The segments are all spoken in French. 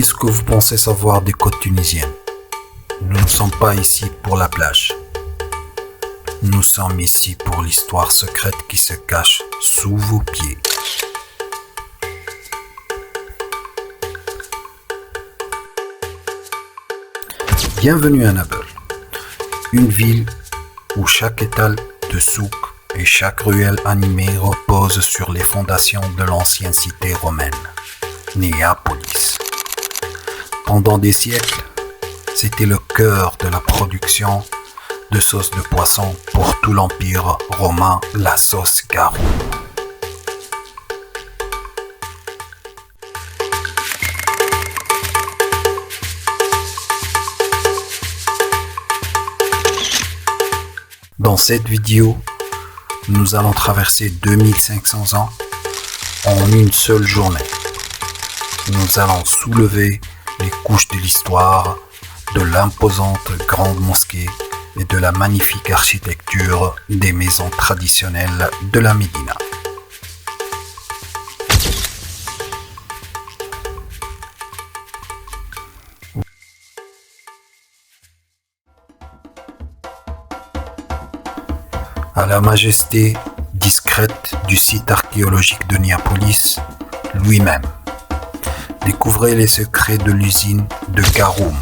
Est-ce que vous pensez savoir des côtes tunisiennes? Nous ne sommes pas ici pour la plage. Nous sommes ici pour l'histoire secrète qui se cache sous vos pieds. Bienvenue à Nabeul, une ville où chaque étal de souk et chaque ruelle animée repose sur les fondations de l'ancienne cité romaine, Néapolis. Pendant des siècles, c'était le cœur de la production de sauce de poisson pour tout l'empire romain, la sauce garum. Dans cette vidéo, nous allons traverser 2500 ans en une seule journée. Nous allons soulever les couches de l'histoire, de l'imposante grande mosquée et de la magnifique architecture des maisons traditionnelles de la Médina. À la majesté discrète du site archéologique de Néapolis lui-même. Découvrez les secrets de l'usine de Garum,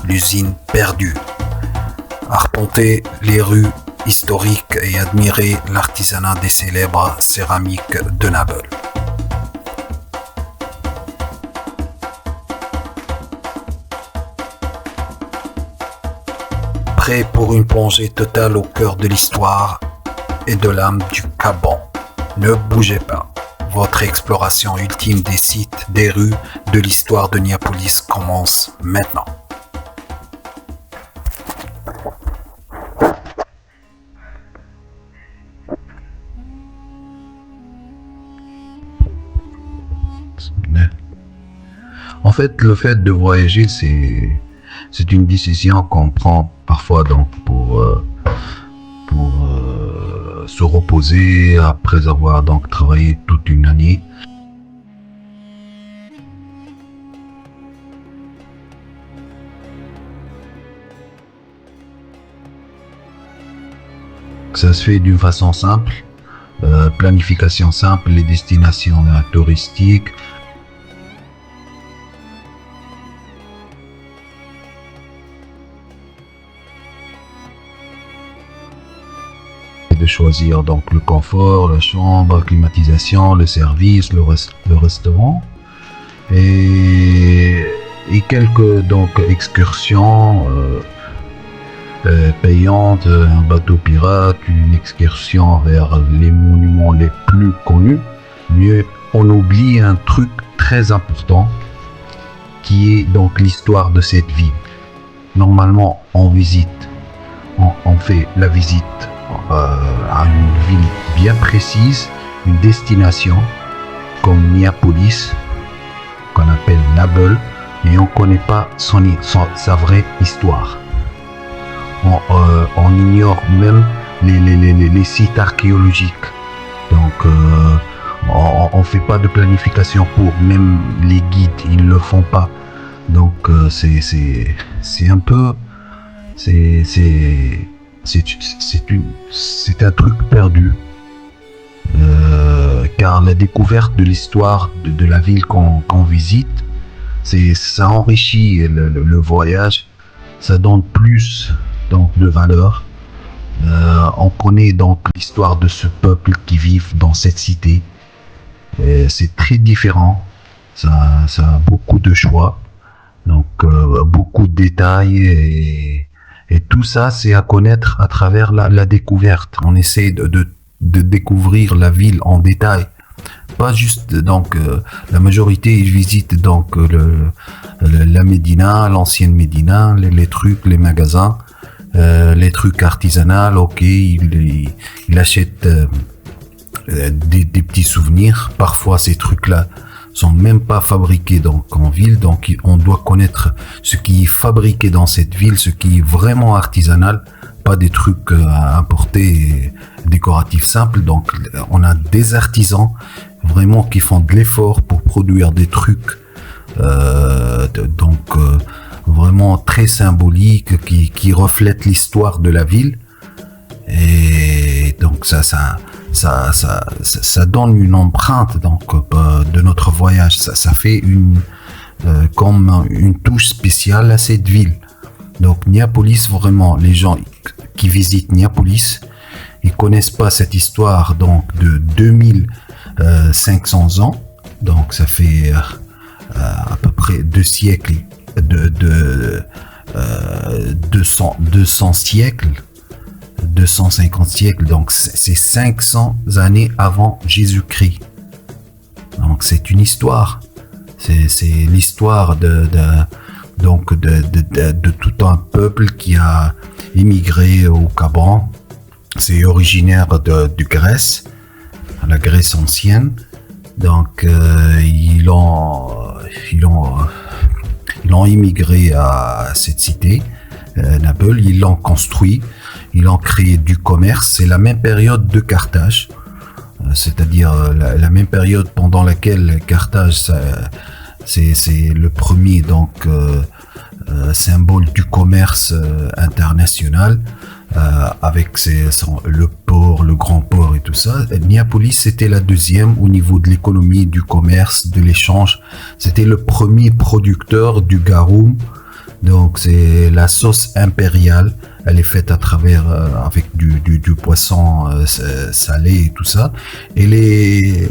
l'usine perdue. Arpentez les rues historiques et admirez l'artisanat des célèbres céramiques de Nabeul. Prêt pour une plongée totale au cœur de l'histoire et de l'âme du Gabon. Ne bougez pas. Votre exploration ultime des sites, des rues, de l'histoire de Néapolis commence maintenant. En fait, le fait de voyager, c'est une décision qu'on prend parfois donc pour se reposer après avoir donc travaillé toute une année. Ça se fait d'une façon simple, planification simple, les destinations touristiques. De choisir donc le confort, la chambre, la climatisation, le service, le restaurant et quelques donc excursions payantes, un bateau pirate, une excursion vers les monuments les plus connus. Mais on oublie un truc très important qui est donc l'histoire de cette ville. Normalement on fait la visite à une ville bien précise, une destination comme Néapolis, qu'on appelle Nabeul, et on ne connaît pas sa vraie histoire. On ignore même les sites archéologiques. Donc on ne fait pas de planification pour, même les guides ils ne le font pas. Donc c'est un peu c'est un truc perdu, car la découverte de l'histoire de la ville qu'on visite, ça enrichit le voyage, ça donne plus donc de valeur. On connaît donc l'histoire de ce peuple qui vit dans cette cité. C'est très différent, ça a beaucoup de choix, donc beaucoup de détails et tout ça, c'est à connaître à travers la découverte. On essaie de découvrir la ville en détail. Pas juste, donc, la majorité, ils visitent donc la Médina, l'ancienne Médina, les trucs, les magasins, les trucs artisanaux, ok, ils achètent des petits souvenirs. Parfois, ces trucs-là sont même pas fabriqués donc en ville, donc on doit connaître ce qui est fabriqué dans cette ville, ce qui est vraiment artisanal, pas des trucs importés décoratifs simples. Donc on a des artisans vraiment qui font de l'effort pour produire des trucs vraiment très symbolique qui reflète l'histoire de la ville. Et donc ça donne une empreinte de notre voyage. Ça fait comme une touche spéciale à cette ville. Donc Néapolis, vraiment, les gens qui visitent Néapolis, ils connaissent pas cette histoire donc de 2500 ans. Donc ça fait à peu près 2 siècles, 200 siècles, 250 siècles. Donc c'est 500 années avant Jésus-Christ. Donc c'est une histoire. C'est l'histoire de tout un peuple qui a immigré au Gabon. C'est originaire de Grèce, la Grèce ancienne. Donc ils ont immigré à cette cité, Naples. Ils l'ont construit, ils ont créé du commerce. C'est la même période de Carthage, c'est-à-dire la même période pendant laquelle Carthage, c'est le premier symbole du commerce international, avec le port, le grand port et tout ça. Néapolis, c'était la deuxième au niveau de l'économie, du commerce, de l'échange. C'était le premier producteur du garum. Donc c'est la sauce impériale. Elle est faite à travers avec du poisson salé et tout ça. Et les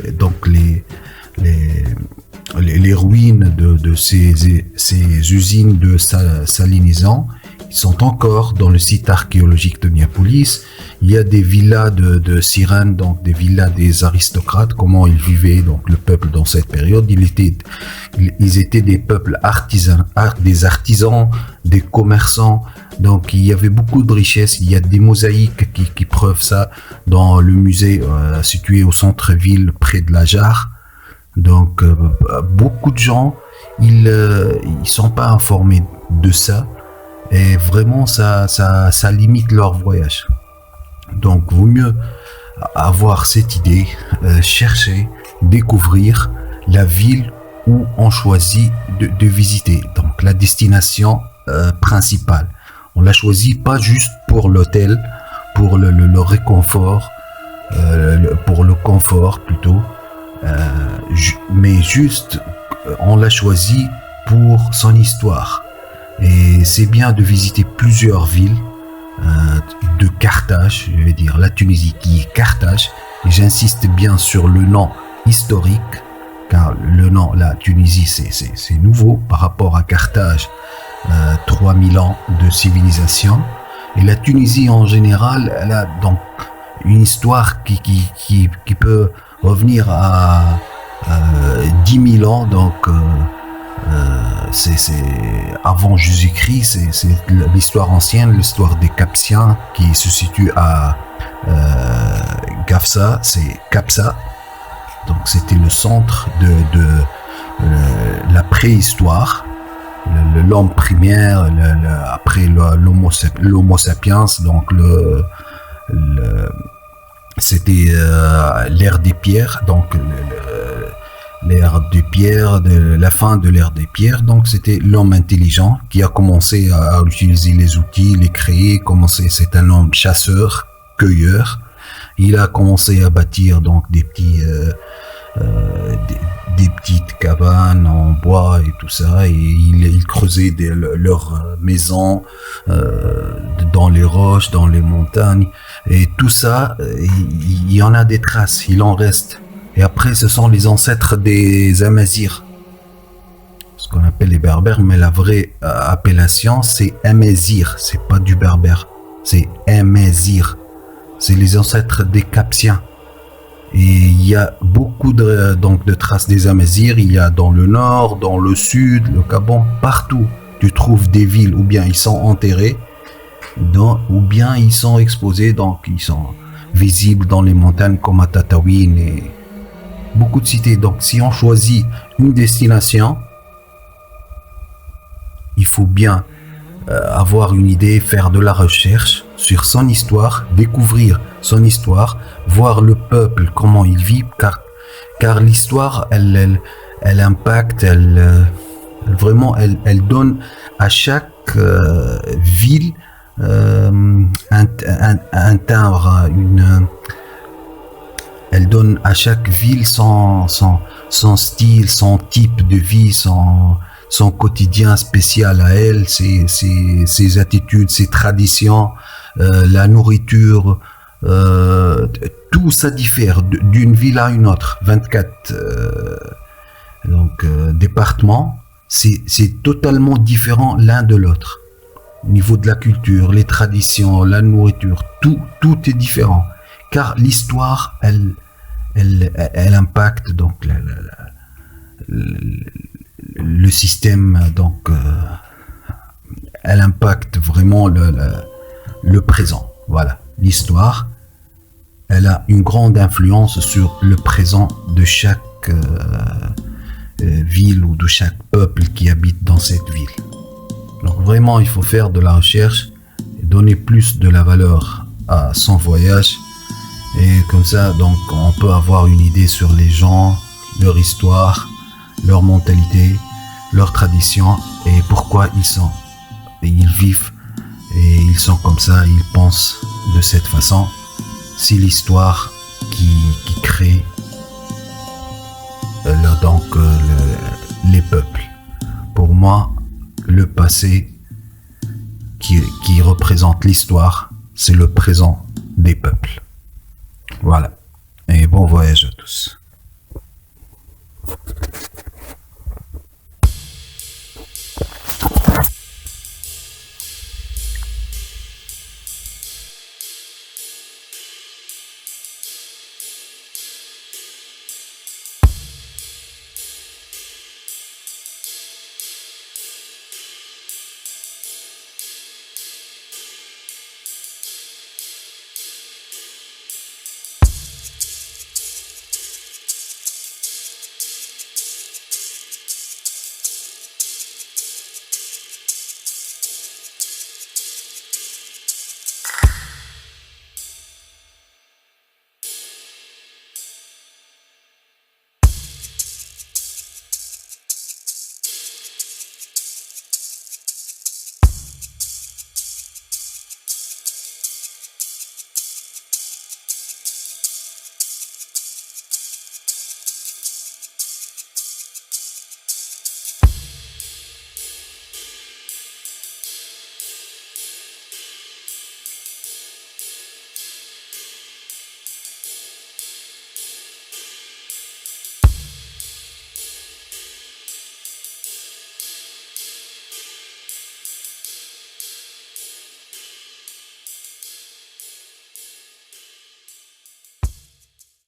ruines de ces usines de salinisant, ils sont encore dans le site archéologique de Néapolis. Il y a des villas de sirènes, donc des villas des aristocrates, comment ils vivaient, donc le peuple dans cette période. Ils étaient des peuples artisans, des artisans, des commerçants. Donc il y avait beaucoup de richesses. Il y a des mosaïques qui prouvent ça dans le musée situé au centre-ville près de la Jarre. Donc beaucoup de gens ils sont pas informés de ça, et vraiment ça limite leur voyage. Donc vaut mieux avoir cette idée, chercher, découvrir la ville où on choisit de visiter. Donc la destination principale, on l'a choisi pas juste pour l'hôtel, pour le réconfort, pour le confort plutôt. Mais juste on l'a choisi pour son histoire. Et c'est bien de visiter plusieurs villes de Carthage, je vais dire la Tunisie qui est Carthage, et j'insiste bien sur le nom historique, car le nom, la Tunisie, c'est nouveau par rapport à Carthage, 3000 ans de civilisation. Et la Tunisie en général, elle a donc une histoire qui peut revenir à 10 000 ans, donc c'est avant Jésus-Christ. C'est l'histoire ancienne, l'histoire des Capsiens qui se situe à Gafsa, c'est Capsa. Donc c'était le centre de la préhistoire, l'homme primaire, après l'homo sapiens. Donc c'était l'ère des pierres, donc l'ère des pierres, la fin de l'ère des pierres. Donc c'était l'homme intelligent qui a commencé à utiliser les outils, les créer. C'est un homme chasseur, cueilleur. Il a commencé à bâtir donc des petites cabanes en bois et tout ça, et il creusait leurs maisons dans les roches, dans les montagnes, et tout ça, il y en a des traces, il en reste. Et après, ce sont les ancêtres des Amazirs, ce qu'on appelle les Berbères, mais la vraie appellation c'est Amazir, c'est pas du berbère, c'est Amazir. C'est les ancêtres des Capsiens. Et il y a beaucoup de traces des Amazirs. Il y a dans le nord, dans le sud, le Gabon, partout. Tu trouves des villes, ou bien ils sont enterrés, ou bien ils sont exposés, donc ils sont visibles dans les montagnes comme à Tataouine et beaucoup de cités. Donc si on choisit une destination, il faut bien avoir une idée, faire de la recherche sur son histoire, découvrir son histoire, voir le peuple, comment il vit, car l'histoire, elle impacte, Vraiment, elle donne à chaque ville un timbre, elle donne à chaque ville son style, son type de vie, son quotidien spécial à elle, ses attitudes, ses traditions, la nourriture, tout ça diffère d'une ville à une autre. 24 départements, c'est totalement différent l'un de l'autre. Au niveau de la culture, les traditions, la nourriture, tout est différent. Car l'histoire, elle impacte donc le système, donc elle impacte vraiment le présent. Voilà, l'histoire, elle a une grande influence sur le présent de chaque ville ou de chaque peuple qui habite dans cette ville. Donc vraiment, il faut faire de la recherche et donner plus de la valeur à son voyage. Et comme ça, donc, on peut avoir une idée sur les gens, leur histoire, leur mentalité, leurs traditions et pourquoi ils vivent et ils sont comme ça, ils pensent de cette façon. C'est l'histoire qui crée les peuples. Pour moi, le passé qui représente l'histoire, c'est le présent des peuples. Voilà. Et bon voyage à tous.